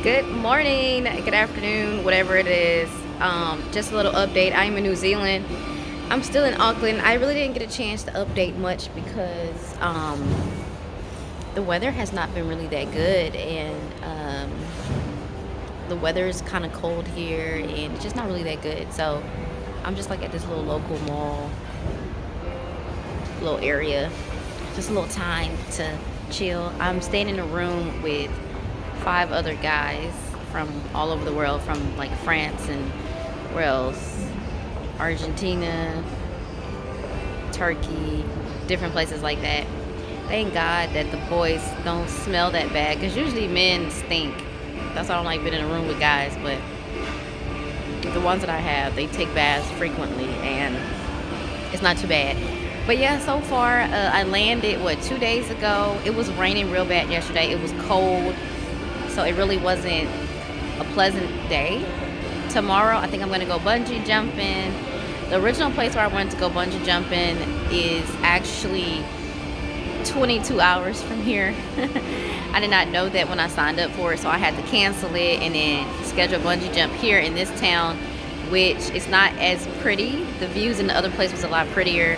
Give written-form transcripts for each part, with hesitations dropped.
Good morning, good afternoon, whatever it is. Just a little update. I'm in New Zealand. I'm still in Auckland. I really didn't get a chance to update much because the weather has not been really that good, and the weather is kind of cold here, and it's just not really that good. So I'm just like at this little local mall, little area, just a little time to chill. I'm staying in a room with five other guys from all over the world, from like France and where else? Argentina, Turkey, different places like that. Thank God that the boys don't smell that bad, because usually men stink. That's why I don't like being in a room with guys, but the ones that I have, they take baths frequently, and it's not too bad. But yeah, so far, I landed, 2 days ago. It was raining real bad yesterday. It was cold, so it really wasn't a pleasant day. Tomorrow, I think I'm going to go bungee jumping. The original place where I wanted to go bungee jumping is actually 22 hours from here. I did not know that when I signed up for it, so I had to cancel it and then schedule a bungee jump here in this town, which is not as pretty. The views in the other place was a lot prettier,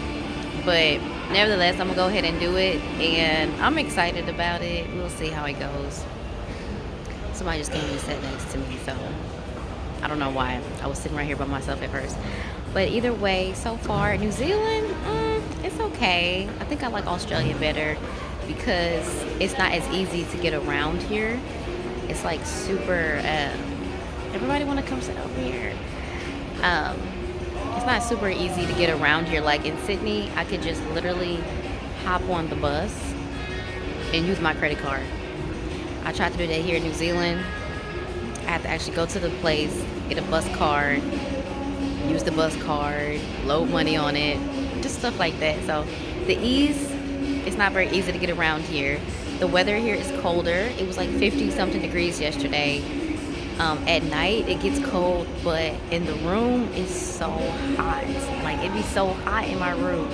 but nevertheless, I'm gonna go ahead and do it, and I'm excited about it. We'll see how it goes. Somebody just came and sat next to me, so I don't know why. I was sitting right here by myself at first. But either way, so far, New Zealand, it's okay. I think I like Australia better because it's not as easy to get around here. It's like super, everybody want to come sit over here. Um, it's not super easy to get around here. Like in Sydney, I could just literally hop on the bus and use my credit card. I tried to do that here in New Zealand. I have to actually go to the place, get a bus card, use the bus card, load money on it, just stuff like that. So the ease, it's not very easy to get around here. The weather here is colder. It was like 50 something degrees yesterday. At night it gets cold, but in the room it's so hot. Like it'd be so hot in my room.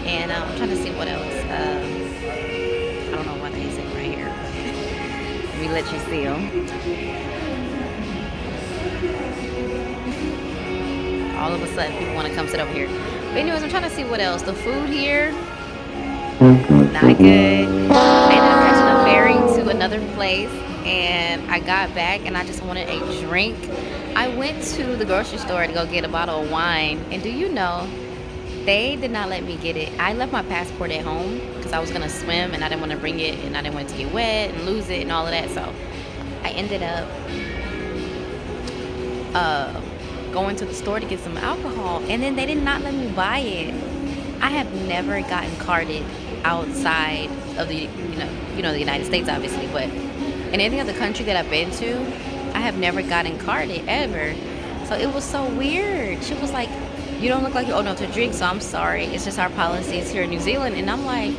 And I'm trying to see what else. I don't know why they're sitting right here. Let me let you see them. All of a sudden people want to come sit over here. But anyways, I'm trying to see what else. The food here, not good. I ended up catching a ferry to another place, and I got back and I just wanted a drink. I went to the grocery store to go get a bottle of wine, and do you know, they did not let me get it. I left my passport at home because I was gonna swim and I didn't want to bring it, and I didn't want it to get wet and lose it and all of that. So I ended up going to the store to get some alcohol, and then they did not let me buy it. I have never gotten carded outside of the the United States, obviously, but in any other country that I've been to, I have never gotten carded ever. So it was so weird. She was like, "You don't look like you old enough to drink, so I'm sorry. It's just our policies here in New Zealand." And I'm like,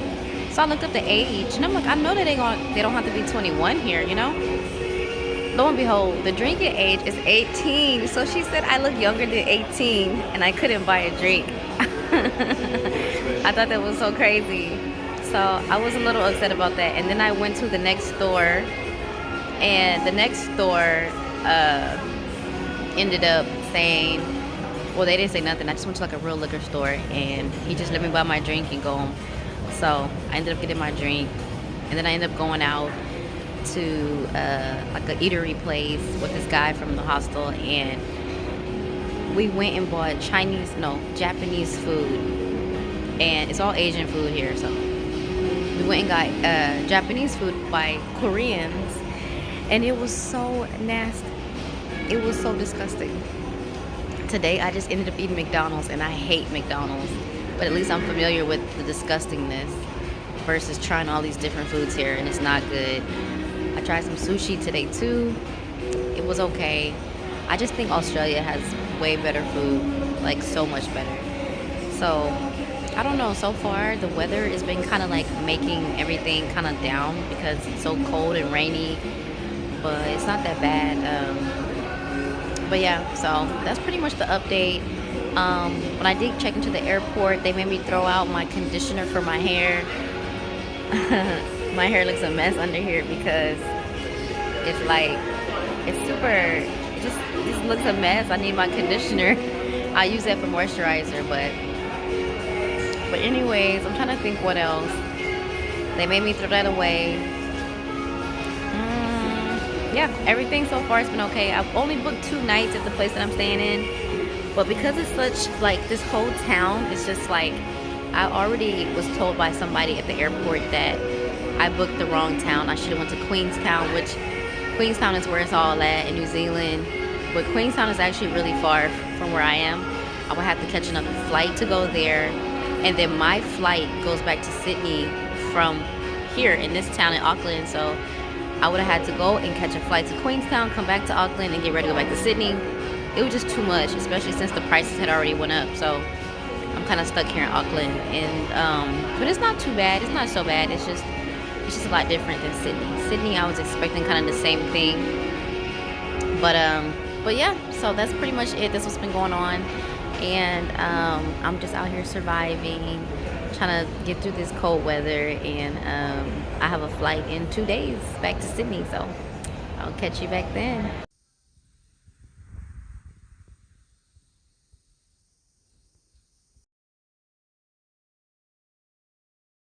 so I looked up the age, and I'm like, I know that they don't have to be 21 here, you know. Lo and behold, the drinking age is 18. So she said I look younger than 18, and I couldn't buy a drink. I thought that was so crazy. So I was a little upset about that. And then I went to the next store, and the next store ended up saying, well, they didn't say nothing. I just went to like a real liquor store, and he just let me buy my drink and go home. So I ended up getting my drink, and then I ended up going out to like a eatery place with this guy from the hostel, and we went and bought Japanese food, and it's all Asian food here. So we went and got Japanese food by Koreans, and it was so nasty. It was so disgusting. Today I just ended up eating McDonald's, and I hate McDonald's, but at least I'm familiar with the disgustingness versus trying all these different foods here, and it's not good. I tried some sushi today too. It was okay. I just think Australia has way better food, like so much better. So I don't know. So far, the weather has been kind of like making everything kind of down because it's so cold and rainy, but it's not that bad. But yeah, so that's pretty much the update. When I did check into the airport, they made me throw out my conditioner for my hair. My hair looks a mess under here because It's like, it's super, it just looks a mess. I need my conditioner. I use that for moisturizer, but anyways, I'm trying to think what else. They made me throw that away. Yeah, everything so far has been okay. I've only booked 2 nights at the place that I'm staying in, but because it's such, like, this whole town, it's just like, I already was told by somebody at the airport that I booked the wrong town. I should have went to Queenstown, which Queenstown is where it's all at in New Zealand, but Queenstown is actually really far from where I am. I would have to catch another flight to go there, and then my flight goes back to Sydney from here in this town in Auckland, so I would have had to go and catch a flight to Queenstown, come back to Auckland, and get ready to go back to Sydney. It was just too much, especially since the prices had already went up. So I'm kind of stuck here in Auckland, and but it's not too bad. It's not so bad. It's just a lot different than Sydney. Sydney, I was expecting kind of the same thing, but yeah. So that's pretty much it. That's what's been going on, and I'm just out here surviving, trying to get through this cold weather, and I have a flight in 2 days back to Sydney, so I'll catch you back then.